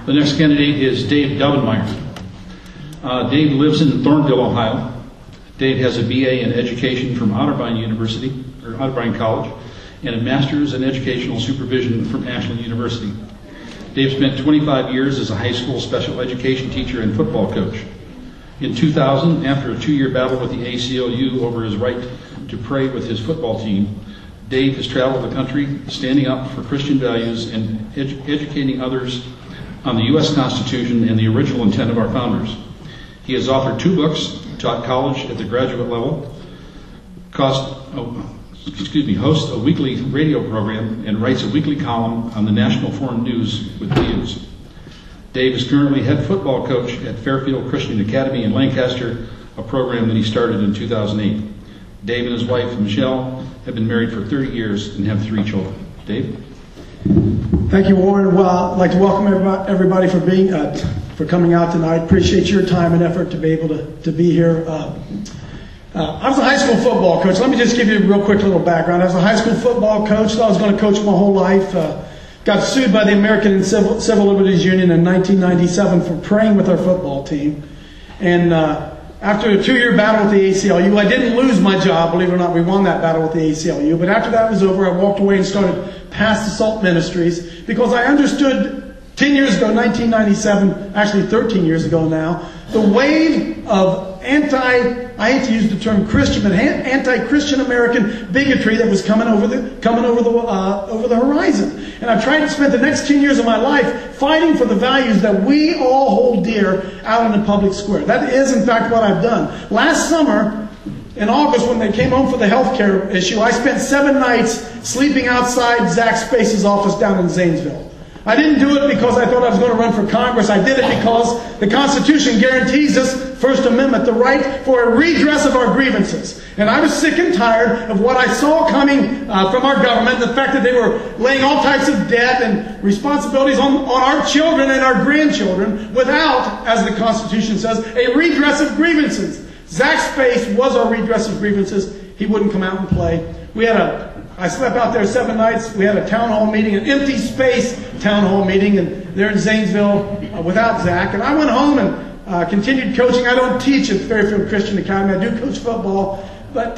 The next candidate is Dave Dovenmeyer. Dave lives in Thornville, Ohio. Dave has a BA in Education from Otterbein College, and a Master's in Educational Supervision from Ashland University. Dave spent 25 years as a high school special education teacher and football coach. In 2000, after a 2-year battle with the ACLU over his right to pray with his football team, Dave has traveled the country standing up for Christian values and educating others on the U.S. Constitution and the original intent of our founders. He has authored 2 books, taught college at the graduate level, hosts a weekly radio program, and writes a weekly column on the National Foreign News with Views. Dave is currently head football coach at Fairfield Christian Academy in Lancaster, a program that he started in 2008. Dave and his wife, Michelle, have been married for 30 years and have 3 children. Dave? Thank you, Warren. Well, I'd like to welcome everybody for coming out tonight. Appreciate your time and effort to be able to be here. I was a high school football coach. Let me just give you a real quick little background. I was a high school football coach. Thought I was going to coach my whole life. Got sued by the American and Civil Liberties Union in 1997 for praying with our football team. And after a 2-year battle with the ACLU, I didn't lose my job. Believe it or not, we won that battle with the ACLU. But after that was over, I walked away and started Past Assault Ministries because I understood 10 years ago, 1997, actually 13 years ago now, the wave of I hate to use the term Christian, but anti-Christian American bigotry that was coming over the horizon. And I've tried to spend the next 10 years of my life fighting for the values that we all hold dear out in the public square. That is, in fact, what I've done. Last summer, in August, when they came home for the health care issue, I spent 7 nights sleeping outside Zach Space's office down in Zanesville. I didn't do it because I thought I was going to run for Congress. I did it because the Constitution guarantees us, First Amendment, the right for a redress of our grievances. And I was sick and tired of what I saw coming from our government, the fact that they were laying all types of debt and responsibilities on our children and our grandchildren without, as the Constitution says, a redress of grievances. Zach Space was our redress of grievances. He wouldn't come out and play. I slept out there 7 nights. We had a town hall meeting, an empty space town hall meeting, and there in Zanesville without Zach. And I went home and continued coaching. I don't teach at Fairfield Christian Academy. I do coach football. But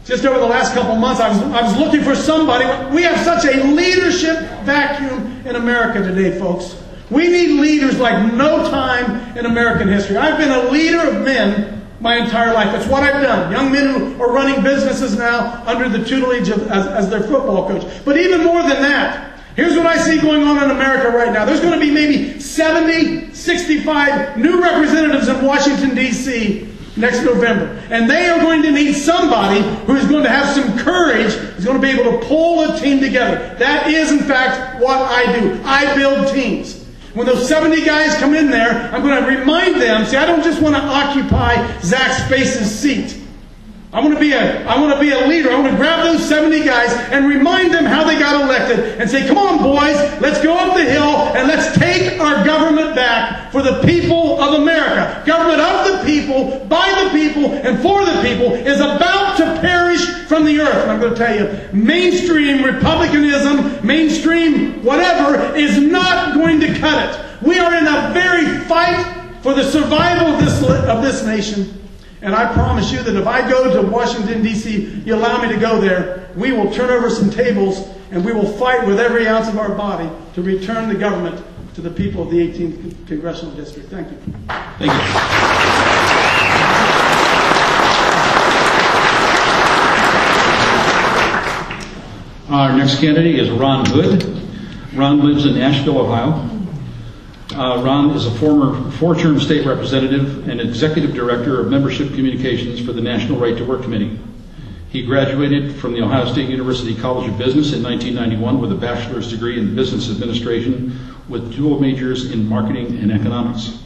just over the last couple months, I was looking for somebody. We have such a leadership vacuum in America today, folks. We need leaders like no time in American history. I've been a leader of men my entire life. That's what I've done. Young men who are running businesses now under the tutelage of as their football coach. But even more than that, here's what I see going on in America right now. There's going to be maybe 70, 65 new representatives in Washington, D.C. next November. And they are going to need somebody who is going to have some courage, who's going to be able to pull a team together. That is, in fact, what I do. I build teams. When those 70 guys come in there, I'm going to remind them, see, I don't just want to occupy Zach Space's seat. I want to be a leader. I want to grab those 70 guys and remind them how they got elected and say, come on, boys, let's go up the hill and let's take our government back for the people of America. Government of the people, by the people, and for the people is about to perish from the earth. And I'm going to tell you, mainstream Republicanism, mainstream whatever, is not going to cut it. We are in a very fight for the survival of this nation. And I promise you that if I go to Washington, D.C., you allow me to go there, we will turn over some tables and we will fight with every ounce of our body to return the government to the people of the 18th Congressional District. Thank you. Thank you. Our next candidate is Ron Hood. Ron lives in Asheville, Ohio. Ron is a former 4-term state representative and executive director of membership communications for the National Right to Work Committee. He graduated from the Ohio State University College of Business in 1991 with a bachelor's degree in business administration with dual majors in marketing and economics.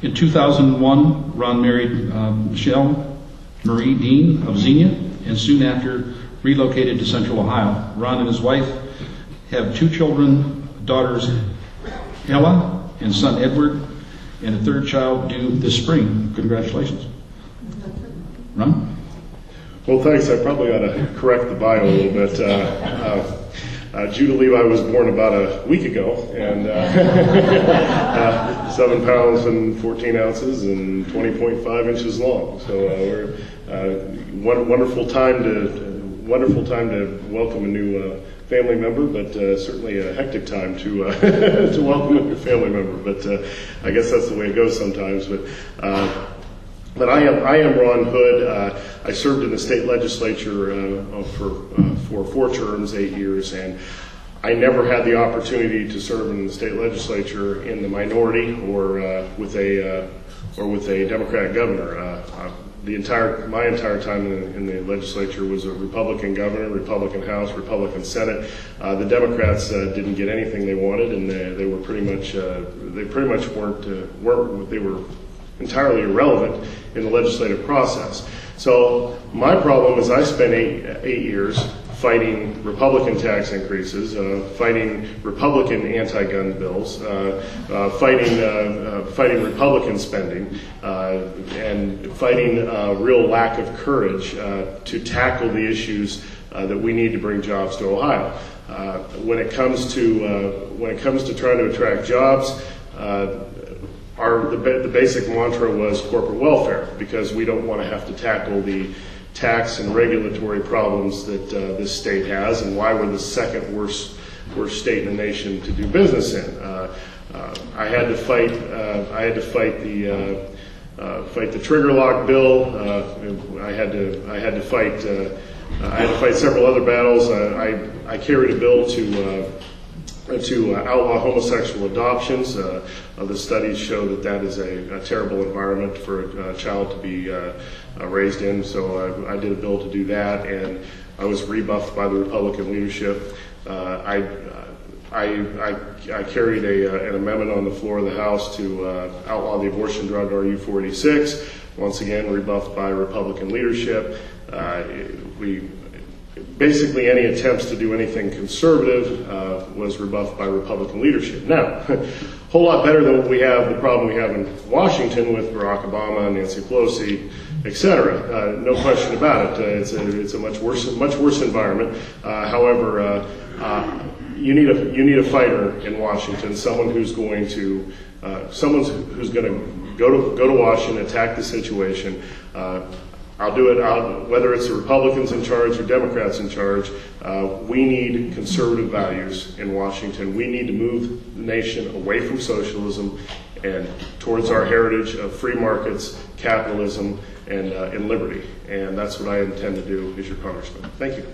In 2001, Ron married Michelle Marie Dean of Xenia and soon after relocated to Central Ohio. Ron and his wife have 2 children, daughters Ella and son Edward, and a 3rd child due this spring. Congratulations. Ron? Well, thanks. I probably ought to correct the bio a little bit. Judah Levi was born about a week ago, and 7 pounds and 14 ounces and 20.5 inches long. So we're wonderful time to welcome a new family member, but certainly a hectic time to to welcome a new family member. But I guess that's the way it goes sometimes. But I am Ron Hood. I served in the state legislature for 4 terms, 8 years, and I never had the opportunity to serve in the state legislature in the minority or with a Democratic governor. My entire time in the legislature was a Republican governor, Republican House, Republican Senate. The Democrats didn't get anything they wanted, and they were pretty much weren't they were entirely irrelevant in the legislative process. So my problem is I spent eight years fighting Republican tax increases, fighting Republican anti-gun bills, fighting Republican spending, and fighting real lack of courage to tackle the issues that we need to bring jobs to Ohio. When it comes to trying to attract jobs, the basic mantra was corporate welfare, because we don't want to have to tackle the tax and regulatory problems that this state has, and why we're the second worst state in the nation to do business in. I had to fight the trigger lock bill. I had to fight several other battles. I carried a bill to outlaw homosexual adoptions. The studies show that is a terrible environment for a child to be raised in. So I did a bill to do that, and I was rebuffed by the Republican leadership. I carried an amendment on the floor of the House to outlaw the abortion drug RU-486. Once again, rebuffed by Republican leadership. Basically, any attempts to do anything conservative was rebuffed by Republican leadership. Now, a whole lot better than the problem we have in Washington with Barack Obama, Nancy Pelosi, etc. No question about it. It's a much worse environment. However, you need a fighter in Washington, someone who's going to go to Washington, attack the situation. I'll do it whether it's the Republicans in charge or Democrats in charge. We need conservative values in Washington. We need to move the nation away from socialism and towards our heritage of free markets, capitalism, and liberty. And that's what I intend to do as your congressman. Thank you.